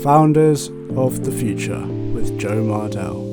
Founders of the Future with Joe Mardell.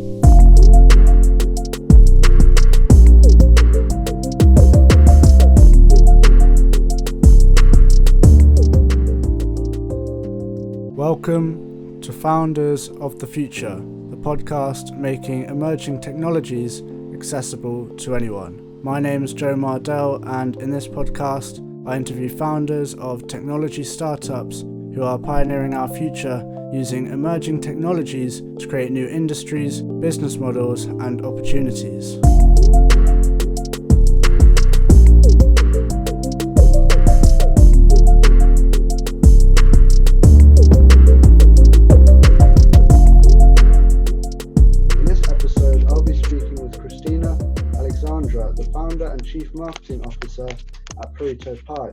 Welcome to Founders of the Future, the podcast making emerging technologies accessible to anyone. My name is Joe Mardell, and in this podcast I interview founders of technology startups who are pioneering our future using emerging technologies to create new industries, business models, and opportunities. In this episode, I'll be speaking with Kristina Alexandra, the founder and chief marketing officer at Pareto Pi,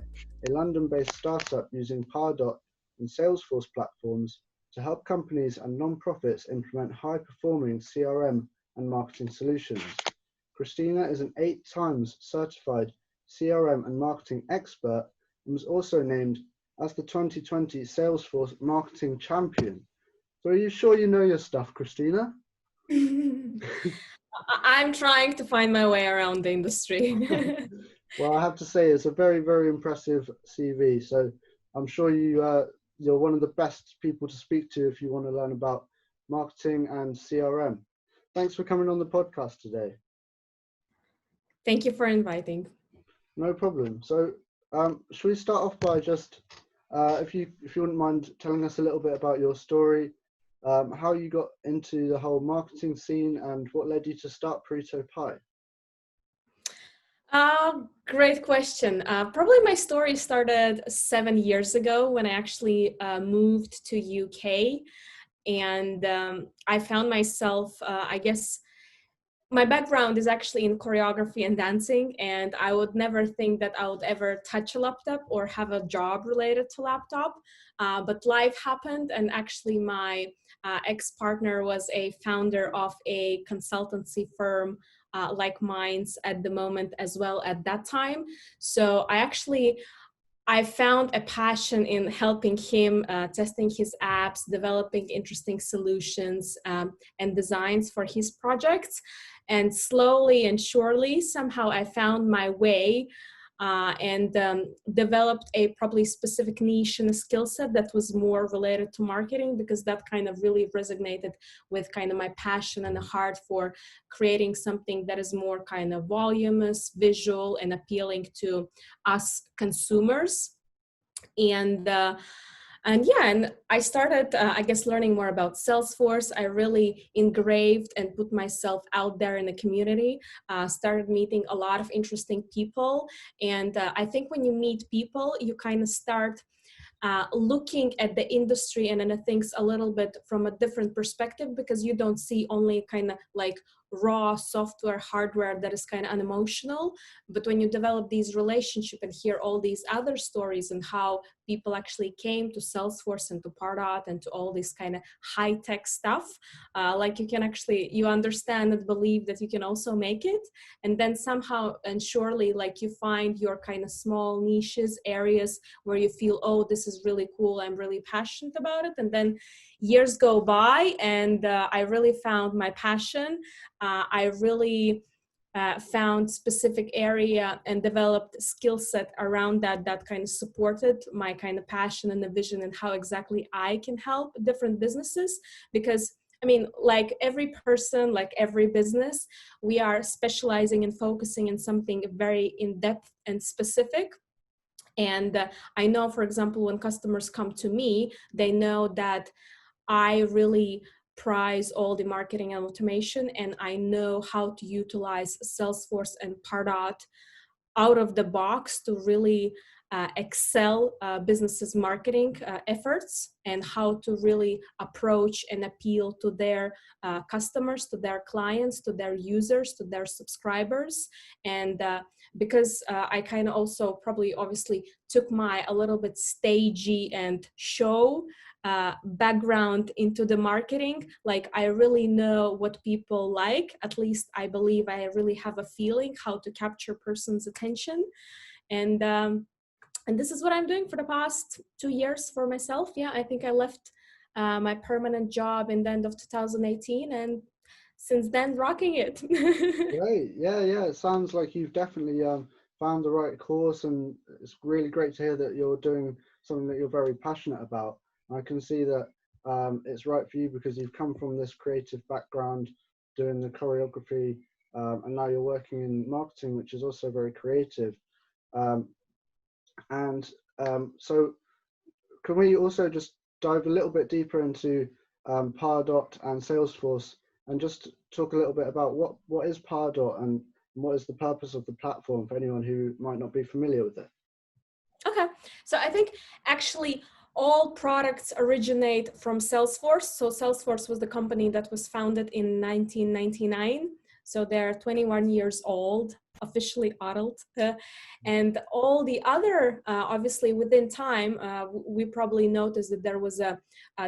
a London-based startup using Pardot and Salesforce platforms to help companies and non-profits implement high-performing CRM and marketing solutions. Kristina is an 8 times certified CRM and marketing expert and was also named as the 2020 Salesforce Marketing Champion. So are you sure you know your stuff, Kristina? I'm trying to find my way around the industry. Well, I have to say it's a very, very impressive CV. So I'm sure you're one of the best people to speak to if you want to learn about marketing and CRM. Thanks for coming on the podcast today. Thank you for inviting. No problem. So should we start off by just, if you wouldn't mind telling us a little bit about your story, how you got into the whole marketing scene and what led you to start Pareto Pi? Great question. Probably my story started 7 years ago when I actually moved to UK, and I found myself, I guess, my background is actually in choreography and dancing, and I would never think that I would ever touch a laptop or have a job related to laptop. But life happened, and actually my ex-partner was a founder of a consultancy firm like mine's at the moment as well at that time. So I found a passion in helping him, testing his apps, developing interesting solutions and designs for his projects. And slowly and surely, somehow I found my way and developed a probably specific niche and a skill set that was more related to marketing, because that kind of really resonated with kind of my passion and the heart for creating something that is more kind of voluminous, visual, and appealing to us consumers. And I started, I guess, learning more about Salesforce. I really engraved and put myself out there in the community, started meeting a lot of interesting people. And I think when you meet people, you kind of start looking at the industry and then things a little bit from a different perspective, because you don't see only kind of like raw software, hardware that is kind of unemotional. But when you develop these relationships and hear all these other stories and how people actually came to Salesforce and to Pardot and to all this kind of high-tech stuff, like you understand and believe that you can also make it. And then somehow and surely, like, you find your kind of small niches, areas where you feel, oh, this is really cool, I'm really passionate about it. And then years go by, and I really found my passion. I really found specific area and developed skill set around that kind of supported my kind of passion and the vision and how exactly I can help different businesses. Because I mean, like every person, like every business, we are specializing and focusing in something very in-depth and specific. And I know, for example, when customers come to me, they know that I really prize all the marketing and automation, and I know how to utilize Salesforce and Pardot out of the box to really excel businesses' marketing efforts, and how to really approach and appeal to their customers, to their clients, to their users, to their subscribers. And because I kind of also probably obviously took my a little bit stagey and show background into the marketing, like I really know what people like. At least I believe I really have a feeling how to capture person's attention. And this is what I'm doing for the past 2 years for myself. Yeah, I think I left my permanent job in the end of 2018, and since then rocking it. Great. Yeah, yeah. It sounds like you've definitely found the right course, and it's really great to hear that you're doing something that you're very passionate about. I can see that it's right for you because you've come from this creative background doing the choreography, and now you're working in marketing, which is also very creative. Um, and so can we also just dive a little bit deeper into Pardot and Salesforce, and just talk a little bit about what is Pardot and what is the purpose of the platform for anyone who might not be familiar with it? Okay, so I think actually all products originate from Salesforce. So Salesforce was the company that was founded in 1999. So they're 21 years old, officially adult. And all the other, obviously within time, we probably noticed that there was a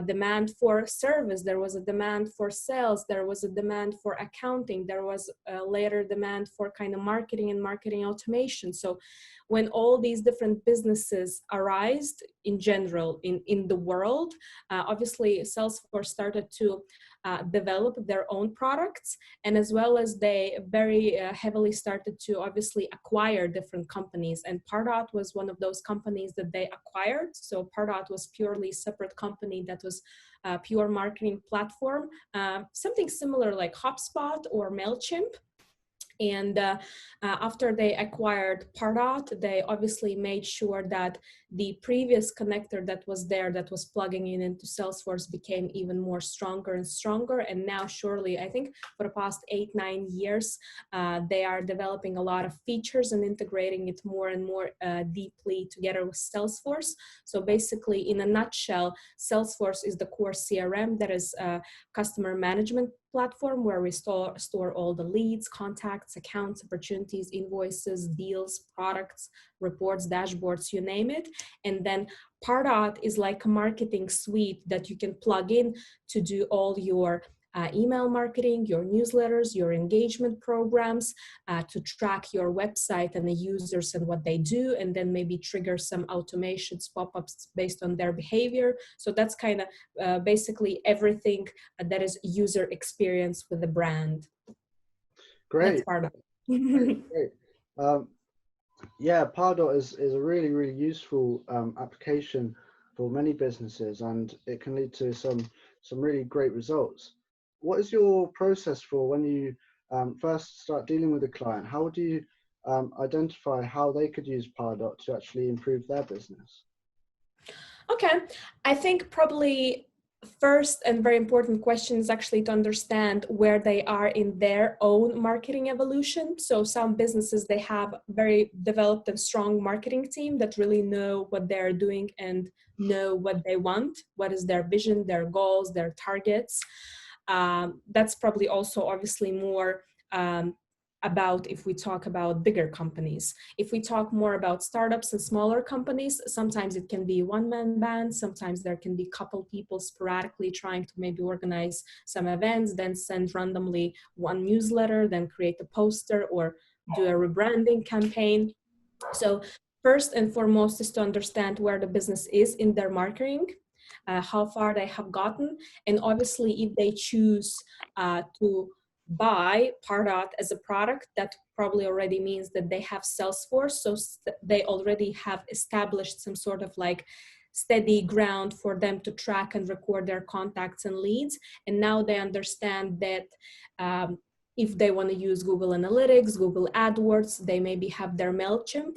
demand for service, there was a demand for sales, there was a demand for accounting, there was a later demand for kind of marketing and marketing automation. So when all these different businesses arised in general in the world, obviously Salesforce started to develop their own products, and as well as they very heavily started to obviously acquire different companies, and Pardot was one of those companies that they acquired. So Pardot was purely separate company that was a pure marketing platform, something similar like HubSpot or MailChimp. And after they acquired Pardot, they obviously made sure that the previous connector that was there, that was plugging in into Salesforce, became even more stronger and stronger. And now, surely, I think for the past 8-9 years, they are developing a lot of features and integrating it more and more deeply together with Salesforce. So basically, in a nutshell, Salesforce is the core CRM that is a customer management platform where we store all the leads, contacts, accounts, opportunities, invoices, deals, products, reports, dashboards, you name it. And then Pardot is like a marketing suite that you can plug in to do all your email marketing, your newsletters, your engagement programs, to track your website and the users and what they do, and then maybe trigger some automations, pop-ups based on their behavior. So that's kind of basically everything that is user experience with the brand. That's Great. Pardot. Great. Great. Yeah, Pardot is a really, really useful application for many businesses, and it can lead to some really great results. What is your process for when you first start dealing with a client? How do you identify how they could use Pardot to actually improve their business? Okay, I think probably first and very important question is actually to understand where they are in their own marketing evolution. So some businesses, they have very developed and strong marketing team that really know what they're doing and know what they want, what is their vision, their goals, their targets. That's probably also obviously more about if we talk about bigger companies. If we talk more about startups and smaller companies, sometimes it can be one-man band, sometimes there can be a couple people sporadically trying to maybe organize some events, then send randomly one newsletter, then create a poster or do a rebranding campaign. So first and foremost is to understand where the business is in their marketing, how far they have gotten, and obviously if they choose to buy Pardot as a product, that probably already means that they have Salesforce, so they already have established some sort of like steady ground for them to track and record their contacts and leads. And now they understand that if they want to use Google Analytics, Google AdWords, they maybe have their MailChimp,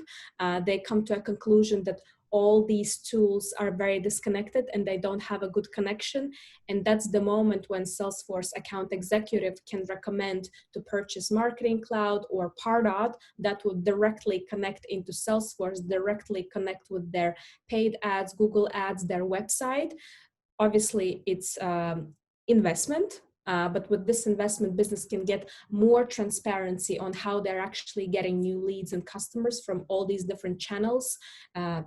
they come to a conclusion that all these tools are very disconnected and they don't have a good connection. And that's the moment when Salesforce account executive can recommend to purchase Marketing Cloud or Pardot that would directly connect into Salesforce, directly connect with their paid ads, Google ads, their website. Obviously, it's investment. But with this investment, business can get more transparency on how they're actually getting new leads and customers from all these different channels,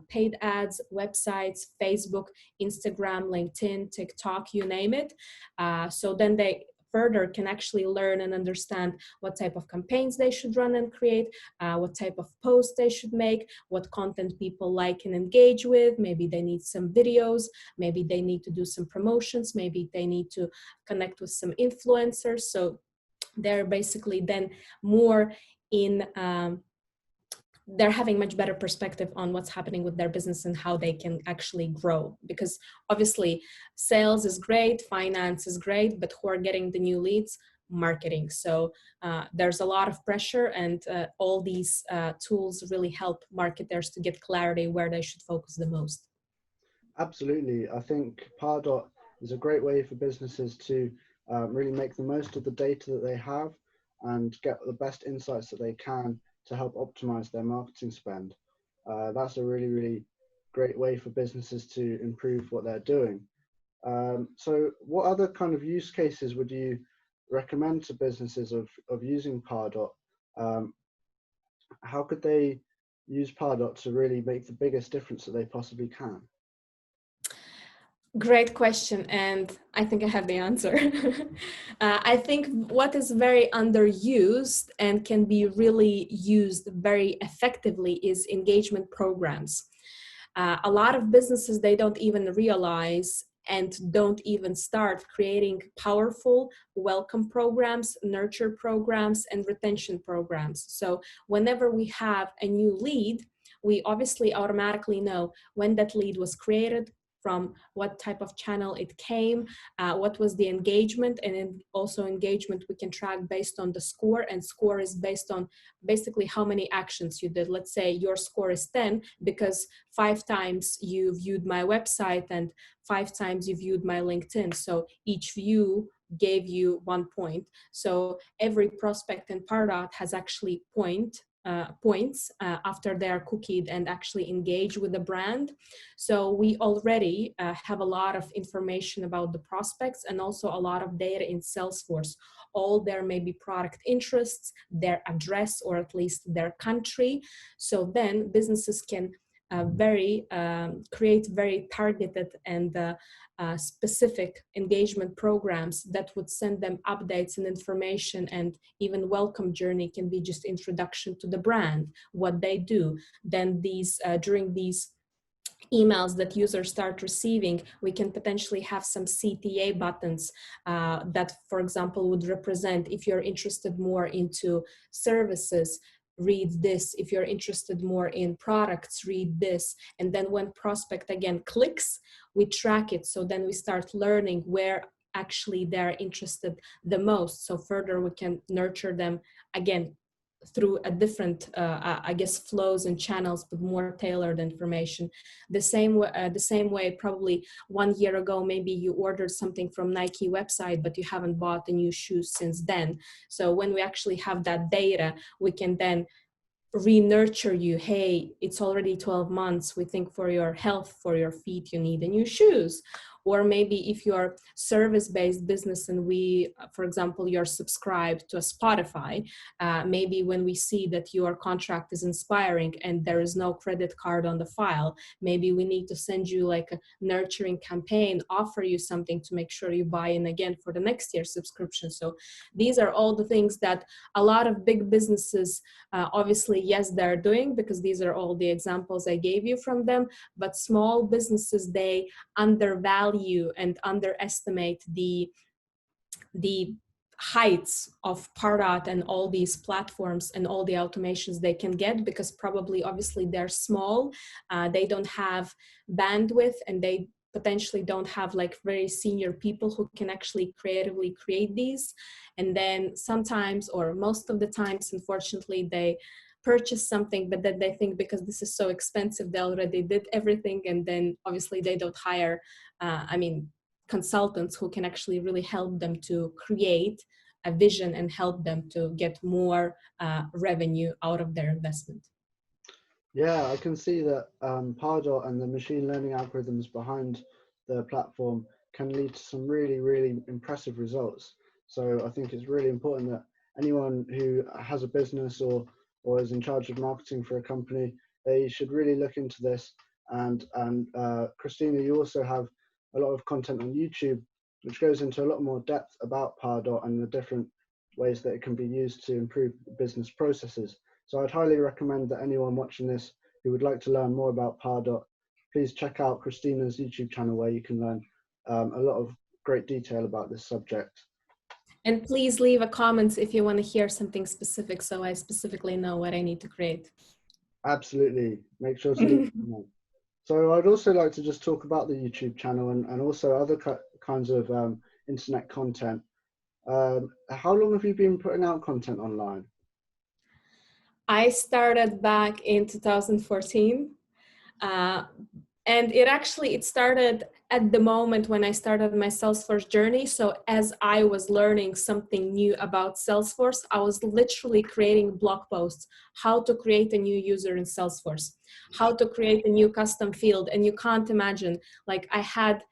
paid ads, websites, Facebook, Instagram, LinkedIn, TikTok, you name it. So then they further can actually learn and understand what type of campaigns they should run and create, what type of posts they should make, what content people like and engage with. Maybe they need some videos, maybe they need to do some promotions, maybe they need to connect with some influencers. So they're basically then more in they're having much better perspective on what's happening with their business and how they can actually grow. Because obviously sales is great, finance is great, but who are getting the new leads? Marketing. So there's a lot of pressure, and all these tools really help marketers to get clarity where they should focus the most. Absolutely. I think Pardot is a great way for businesses to really make the most of the data that they have and get the best insights that they can to help optimize their marketing spend. That's a really, really great way for businesses to improve what they're doing. So what other kind of use cases would you recommend to businesses of using Pardot? How could they use Pardot to really make the biggest difference that they possibly can? Great question, and I think I have the answer. I think what is very underused and can be really used very effectively is engagement programs. A lot of businesses, they don't even realize and don't even start creating powerful welcome programs, nurture programs, and retention programs. So whenever we have a new lead, we obviously automatically know when that lead was created, from what type of channel it came, what was the engagement, and then also engagement we can track based on the score, and score is based on basically how many actions you did. Let's say your score is 10 because 5 times you viewed my website and 5 times you viewed my LinkedIn. So each view gave you 1 point. So every prospect in Pardot has actually points after they are cookied and actually engage with the brand. So we already have a lot of information about the prospects and also a lot of data in Salesforce. All their maybe product interests, their address, or at least their country. So then businesses can create very targeted and specific engagement programs that would send them updates and information, and even welcome journey can be just introduction to the brand, what they do. Then these during these emails that users start receiving, we can potentially have some CTA buttons that, for example, would represent if you're interested more into services, read this. If you're interested more in products, read this. And then when prospect again clicks, we track it. So then we start learning where actually they're interested the most. So further we can nurture them again through a different, I guess, flows and channels, but more tailored information. The same way, probably 1 year ago, maybe you ordered something from Nike website, but you haven't bought the new shoes since then. So when we actually have that data, we can then re-nurture you. Hey, it's already 12 months. We think for your health, for your feet, you need the new shoes. Or maybe if you're service-based business and we, for example, you're subscribed to a Spotify, maybe when we see that your contract is expiring and there is no credit card on the file, maybe we need to send you like a nurturing campaign, offer you something to make sure you buy in again for the next year's subscription. So these are all the things that a lot of big businesses, obviously, yes, they're doing, because these are all the examples I gave you from them, but small businesses, they undervalue and underestimate the heights of Pardot and all these platforms and all the automations they can get, because probably obviously they're small, they don't have bandwidth, and they potentially don't have like very senior people who can actually creatively create these. And then sometimes, or most of the times, unfortunately, they purchase something, but then they think because this is so expensive, they already did everything, and then obviously they don't hire consultants who can actually really help them to create a vision and help them to get more revenue out of their investment. Yeah, I can see that Pardot and the machine learning algorithms behind the platform can lead to some really, really impressive results. So I think it's really important that anyone who has a business or is in charge of marketing for a company, they should really look into this. And Kristina, you also have a lot of content on YouTube which goes into a lot more depth about Pardot and the different ways that it can be used to improve business processes. So I'd highly recommend that anyone watching this who would like to learn more about Pardot, please check out Kristina's YouTube channel, where you can learn a lot of great detail about this subject. And please leave a comment if you want to hear something specific, so I specifically know what I need to create. Absolutely, make sure to leave a comment. So I'd also like to just talk about the YouTube channel and also other kinds of internet content. How long have you been putting out content online? I started back in 2014. And it started at the moment when I started my Salesforce journey. So as I was learning something new about Salesforce, I was literally creating blog posts, how to create a new user in Salesforce, how to create a new custom field. And you can't imagine, like, I had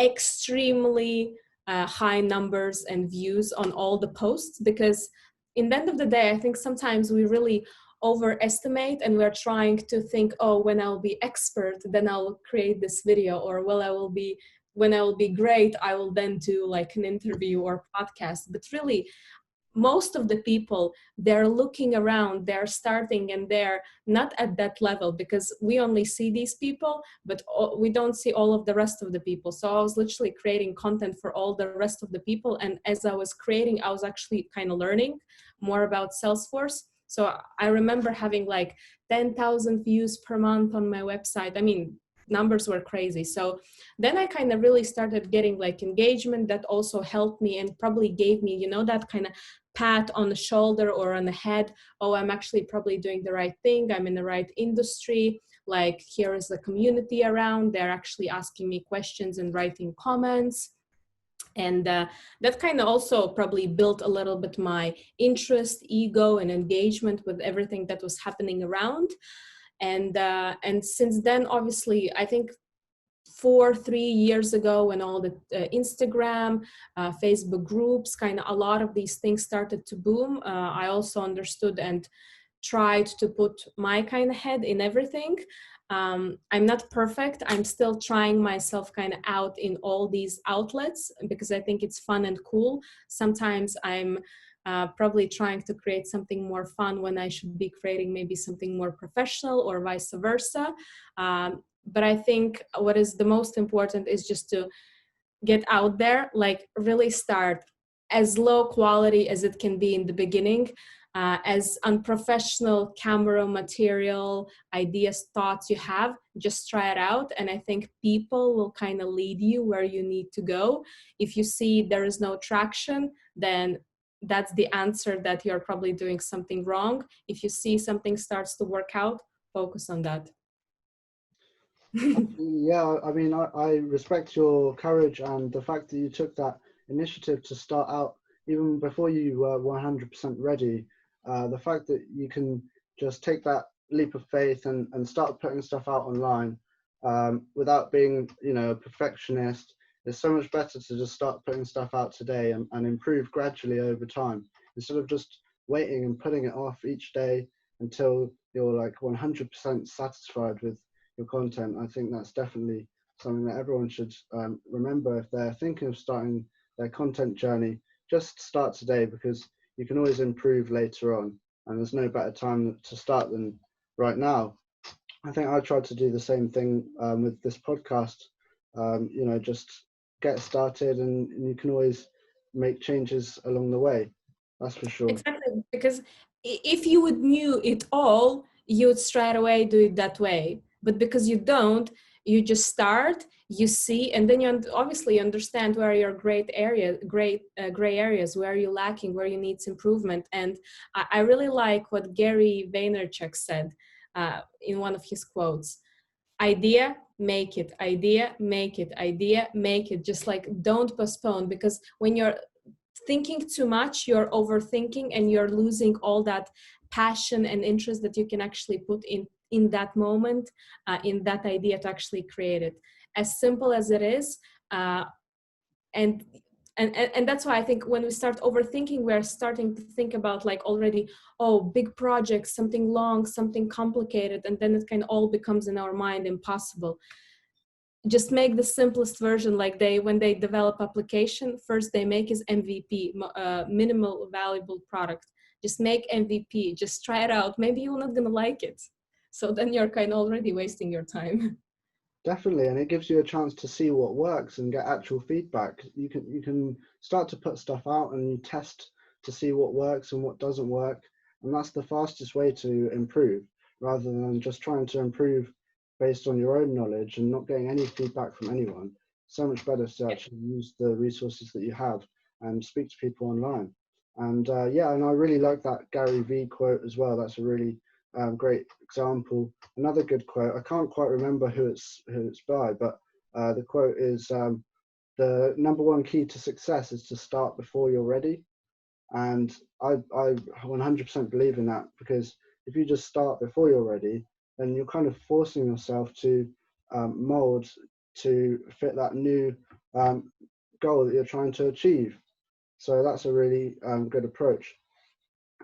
extremely high numbers and views on all the posts, because in the end of the day, I think sometimes we really overestimate and we're trying to think, oh, when I'll be expert, then I'll create this video, or when I will be great, I will then do like an interview or podcast. But really, most of the people, they're looking around, they're starting, and they're not at that level, because we only see these people, but we don't see all of the rest of the people. So I was literally creating content for all the rest of the people. And as I was creating, I was actually kind of learning more about Salesforce. So I remember having like 10,000 views per month on my website. I mean, numbers were crazy. So then I kind of really started getting like engagement that also helped me and probably gave me, you know, that kind of pat on the shoulder or on the head. Oh, I'm actually probably doing the right thing. I'm in the right industry. Like, here is the community around. They're actually asking me questions and writing comments. And that kind of also probably built a little bit my interest, ego, and engagement with everything that was happening around. And since then, obviously, I think 3 years ago, when all the Instagram, Facebook groups, kind of a lot of these things started to boom, I also understood and tried to put my kind of head in everything. I'm not perfect. I'm still trying myself kind of out in all these outlets, because I think it's fun and cool. Sometimes I'm probably trying to create something more fun when I should be creating maybe something more professional, or vice versa. But I think what is the most important is just to get out there, like really start as low quality as it can be in the beginning, as unprofessional camera material, ideas, thoughts you have, just try it out. And I think people will kind of lead you where you need to go. If you see there is no traction, then that's the answer that you're probably doing something wrong. If you see something starts to work out, focus on that. Yeah, I mean, I respect your courage and the fact that you took that initiative to start out even before you were 100% ready. The fact that you can just take that leap of faith and start putting stuff out online without being, you know, a perfectionist. It's so much better to just start putting stuff out today and improve gradually over time, instead of just waiting and putting it off each day until you're like 100% satisfied with your content. I think that's definitely something that everyone should remember if they're thinking of starting their content journey. Just start today, because you can always improve later on, and there's no better time to start than right now. I think I tried to do the same thing with this podcast. You know, just get started, and you can always make changes along the way. That's for sure. Exactly, because if you would knew it all, you would straight away do it that way. But because you don't, you just start, you see, and then you obviously understand where your gray areas, where you're lacking, where you need improvement. And I really like what Gary Vaynerchuk said in one of his quotes: idea, make it, idea, make it, idea, make it. Just like, don't postpone, because when you're thinking too much, you're overthinking, and you're losing all that passion and interest that you can actually put in that moment, in that idea, to actually create it. As simple as it is, and that's why I think when we start overthinking, we're starting to think about like already, oh, big projects, something long, something complicated, and then it kind of all becomes in our mind impossible. just make the simplest version. Like when they develop application, first they make is MVP, minimal valuable product. Just make MVP, just try it out. Maybe you're not gonna like it, so then you're kind of already wasting your time. Definitely, and it gives you a chance to see what works and get actual feedback. You can start to put stuff out and you test to see what works and what doesn't work, and that's the fastest way to improve, rather than just trying to improve based on your own knowledge and not getting any feedback from anyone. So much better to actually use the resources that you have and speak to people online. And yeah, and I really like that Gary V quote as well. That's a really great example. Another good quote, I can't quite remember who it's by, but the quote is, the number one key to success is to start before you're ready. And I 100% believe in that, because if you just start before you're ready, then you're kind of forcing yourself to mold to fit that new goal that you're trying to achieve. So that's a really good approach.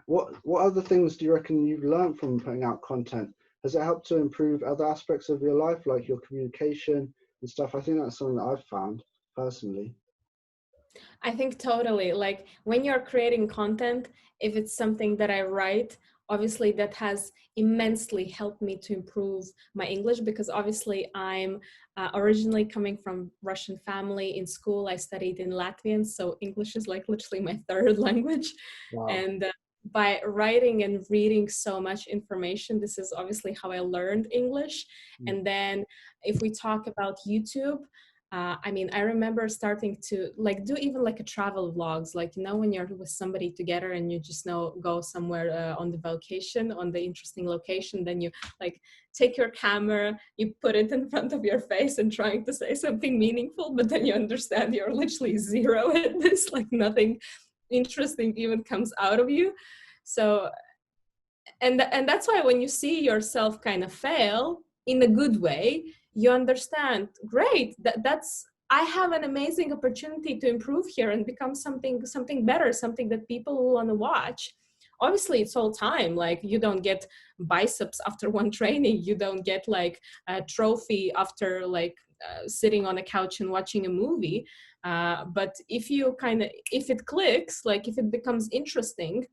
What other things do you reckon you've learned from putting out content? Has it helped to improve other aspects of your life, like your communication and stuff? I think that's something that I've found personally. I think totally. Like when you're creating content, if it's something that I write, obviously that has immensely helped me to improve my English, because obviously I'm originally coming from Russian family. In school, I studied in Latvian, so English is like literally my third language. Wow. And by writing and reading so much information, this is obviously how I learned English. Mm. And then if we talk about YouTube, I mean, I remember starting to like do even like a travel vlogs, like, you know, when you're with somebody together and you just know, go somewhere on the vacation, on the interesting location, then you like take your camera, you put it in front of your face and trying to say something meaningful, but then you understand you're literally zero at this, like nothing interesting even comes out of you. So and that's why when you see yourself kind of fail in a good way, you understand, great, that's, I have an amazing opportunity to improve here and become something better, something that people will want to watch. Obviously it's all time, like you don't get biceps after one training, you don't get like a trophy after like sitting on a couch and watching a movie, but if you kind of, if it clicks, like if it becomes interesting,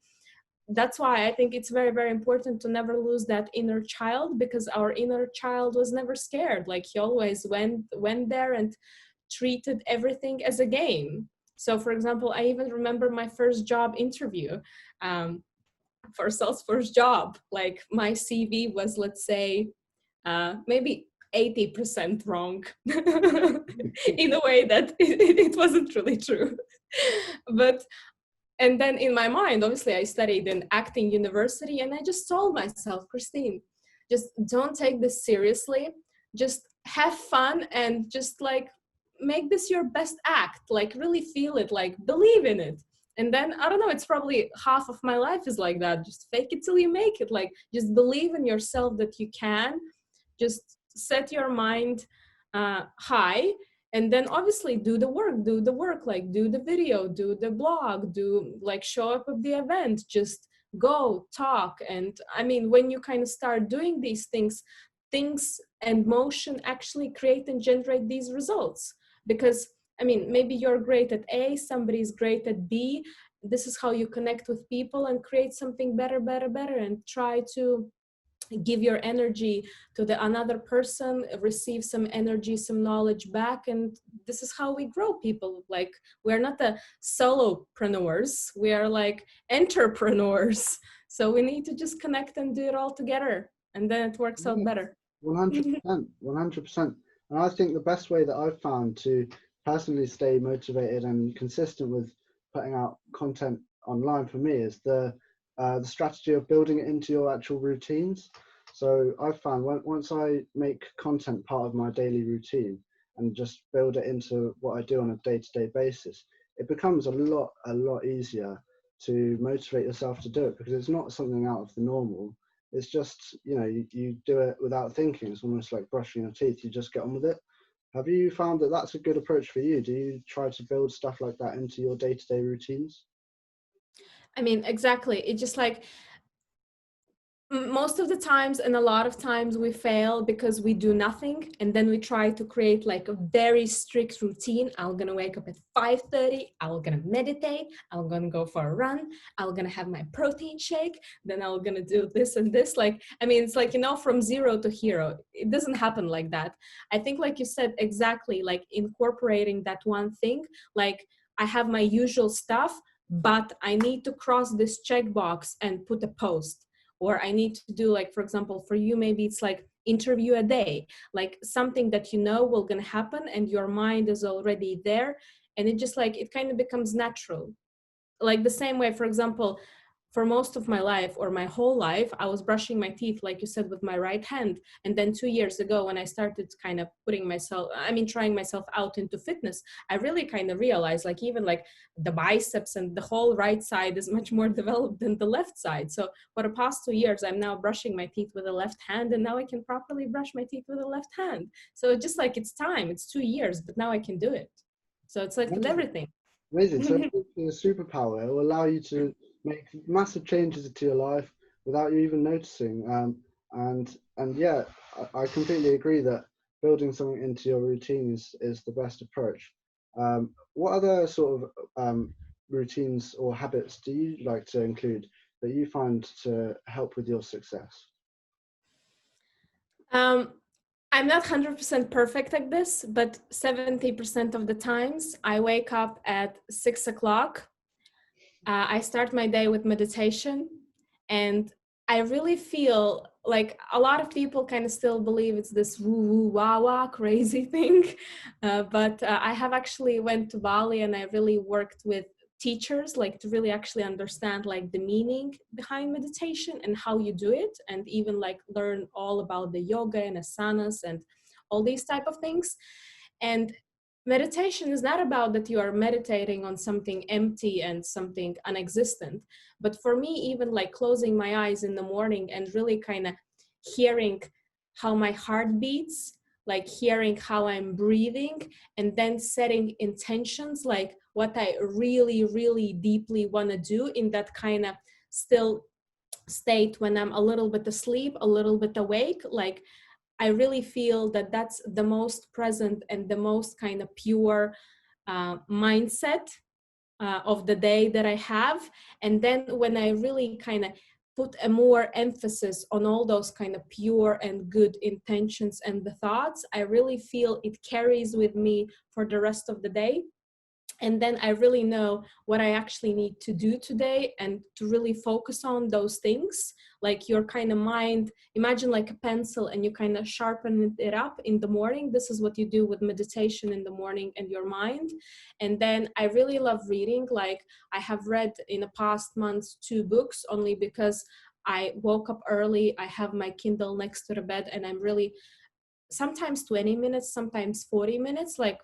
that's why I think it's very, very important to never lose that inner child, because our inner child was never scared. Like he always went there and treated everything as a game. So for example, I even remember my first job interview for Salesforce job. Like my CV was, let's say, maybe 80% wrong in a way that it wasn't really true. But and then in my mind, obviously I studied in acting university, and I just told myself, Christine, just don't take this seriously, just have fun and just like make this your best act, like really feel it, like believe in it. And then I don't know, it's probably half of my life is like that, just fake it till you make it, like just believe in yourself that you can, just set your mind high, and then obviously do the work, like do the video, do the blog, do like show up at the event, just go talk. And I mean, when you kind of start doing these things and motion actually create and generate these results. Because I mean, maybe you're great at A, somebody's great at B, this is how you connect with people and create something better, and try to give your energy to the another person, receive some energy, some knowledge back, and this is how we grow people. Like we're not the solopreneurs, we are like entrepreneurs, so we need to just connect and do it all together, and then it works out Yeah, better. 100%, 100%. And I think the best way that I've found to personally stay motivated and consistent with putting out content online for me is the strategy of building it into your actual routines. So I've found once I make content part of my daily routine and just build it into what I do on a day-to-day basis, it becomes a lot easier to motivate yourself to do it, because it's not something out of the normal. It's just, you know, you do it without thinking. It's almost like brushing your teeth. You just get on with it. Have you found that that's a good approach for you? Do you try to build stuff like that into your day-to-day routines? I mean, exactly, it's just like Most of the times, and a lot of times we fail because we do nothing, and then we try to create like a very strict routine. I'm gonna wake up at 5:30, I'm gonna meditate, I'm gonna go for a run, I'm gonna have my protein shake, then I'm gonna do this and this. Like, I mean, it's like, you know, from zero to hero. It doesn't happen like that. I think, like you said, exactly, like incorporating that one thing, like I have my usual stuff, but I need to cross this checkbox and put a post, or I need to do, like, for example, for you, maybe it's like interview a day, like something that you know will gonna happen and your mind is already there, and it just like, it kind of becomes natural. Like the same way, for example, for most of my life, or my whole life, I was brushing my teeth, like you said, with my right hand. And then 2 years ago, when I started kind of putting myself, I mean, trying myself out into fitness, I really kind of realized, like, even like the biceps and the whole right side is much more developed than the left side. So for the past 2 years, I'm now brushing my teeth with the left hand, and now I can properly brush my teeth with the left hand. So just like, it's time, it's 2 years, but now I can do it. So it's like with Amazing. everything. Amazing. So it's a superpower. It will allow you to make massive changes to your life without you even noticing. And yeah, I completely agree that building something into your routine is the best approach. What other sort of routines or habits do you like to include that you find to help with your success? Um, I'm not 100% perfect at this, but 70% of the times I wake up at 6 o'clock. I start my day with meditation, and I really feel like a lot of people kind of still believe it's this woo woo wah wah crazy thing. But I have actually went to Bali, and I really worked with teachers, like to really actually understand like the meaning behind meditation and how you do it, and even like learn all about the yoga and asanas and all these type of things. And meditation is not about that you are meditating on something empty and something unexistent, but for me, even like closing my eyes in the morning and really kind of hearing how my heart beats, like hearing how I'm breathing, and then setting intentions, like what I really really deeply want to do in that kind of still state when I'm a little bit asleep, a little bit awake. Like, I really feel that that's the most present and the most kind of pure mindset of the day that I have. And then when I really kind of put a more emphasis on all those kind of pure and good intentions and the thoughts, I really feel it carries with me for the rest of the day. And then I really know what I actually need to do today, and to really focus on those things. Like your kind of mind, imagine like a pencil, and you kind of sharpen it up in the morning. This is what you do with meditation in the morning and your mind. And then I really love reading. Like, I have read in the past months 2 books, only because I woke up early, I have my Kindle next to the bed, and I'm really, sometimes 20 minutes, sometimes 40 minutes, like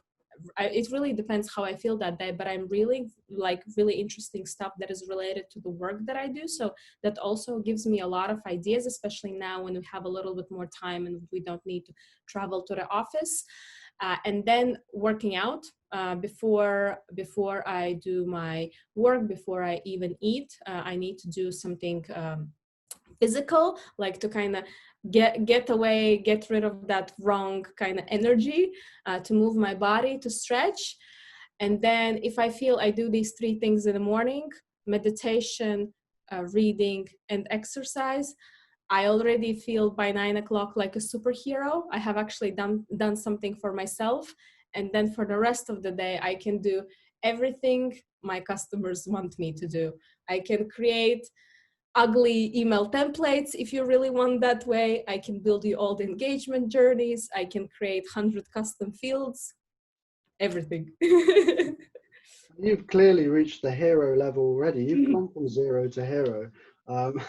it really depends how I feel that day, but I'm really like really interesting stuff that is related to the work that I do. So that also gives me a lot of ideas, especially now when we have a little bit more time and we don't need to travel to the office. And then working out before I do my work, before I even eat, I need to do something physical, like to kind of get away, get rid of that wrong kind of energy, to move my body, to stretch. And then if I feel I do these 3 things in the morning: meditation, reading, and exercise, I already feel by 9 o'clock like a superhero. I have actually done something for myself. And then for the rest of the day, I can do everything my customers want me to do. I can create ugly email templates if you really want that way. I can build you all the engagement journeys. I can create 100 custom fields, everything. You've clearly reached the hero level already. You've come from zero to hero. Um,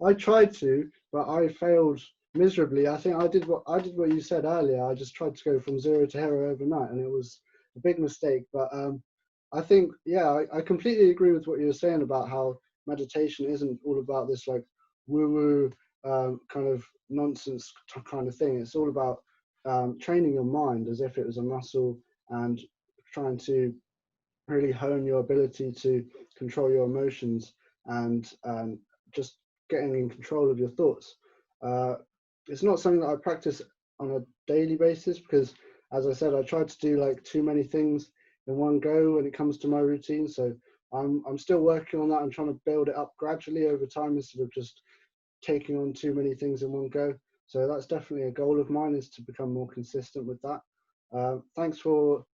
I tried to, but I failed miserably. I think I did what you said earlier. I just tried to go from zero to hero overnight, and it was a big mistake. But I think, yeah, I completely agree with what you were saying about how meditation isn't all about this like woo-woo kind of nonsense kind of thing. It's all about training your mind as if it was a muscle, and trying to really hone your ability to control your emotions, and just getting in control of your thoughts. It's not something that I practice on a daily basis because, as I said, I try to do like too many things in one go when it comes to my routine. So I'm still working on that. I'm trying to build it up gradually over time instead of just taking on too many things in one go. So that's definitely a goal of mine, is to become more consistent with that. Thanks for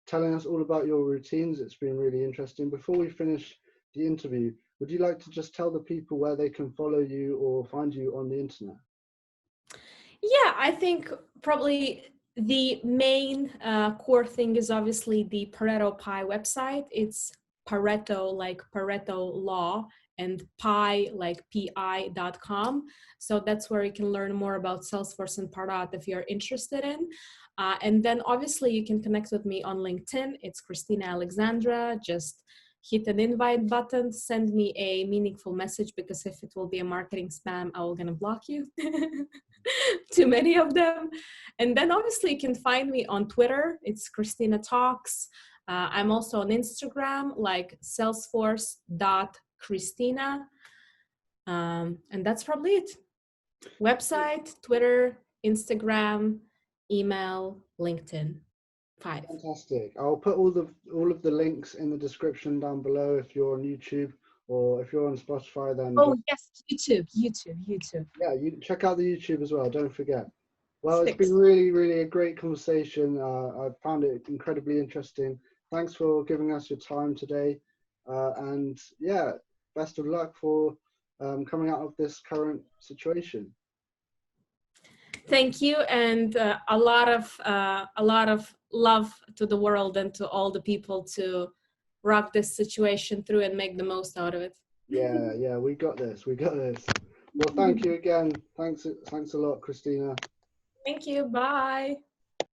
telling us all about your routines. It's been really interesting. Before we finish the interview, would you like to just tell the people where they can follow you or find you on the internet? Yeah, I think probably the main core thing is obviously the Pareto Pi website. It's Pareto, like Pareto law, and Pi, like pi.com. So that's where you can learn more about Salesforce and Pardot if you're interested in. And then obviously you can connect with me on LinkedIn. It's Kristina Alexandra. Just hit an invite button, send me a meaningful message, because if it will be a marketing spam, I will gonna block you. Too many of them. And then obviously you can find me on Twitter. It's Kristina Talks. I'm also on Instagram, like Salesforce.Kristina. And that's probably it. Website, Twitter, Instagram, email, LinkedIn. 5. Fantastic. I'll put all of the links in the description down below if you're on YouTube, or if you're on Spotify, then Oh just, yes, YouTube. yeah, you check out the YouTube as well. Don't forget. Well, it's been 6. really, really a great conversation. I found it incredibly interesting. Thanks for giving us your time today. And yeah, best of luck for coming out of this current situation. Thank you, and a lot of love to the world and to all the people to rock this situation through and make the most out of it. Yeah, we got this. We got this. Well, thank you again. Thanks a lot, Kristina. Thank you. Bye.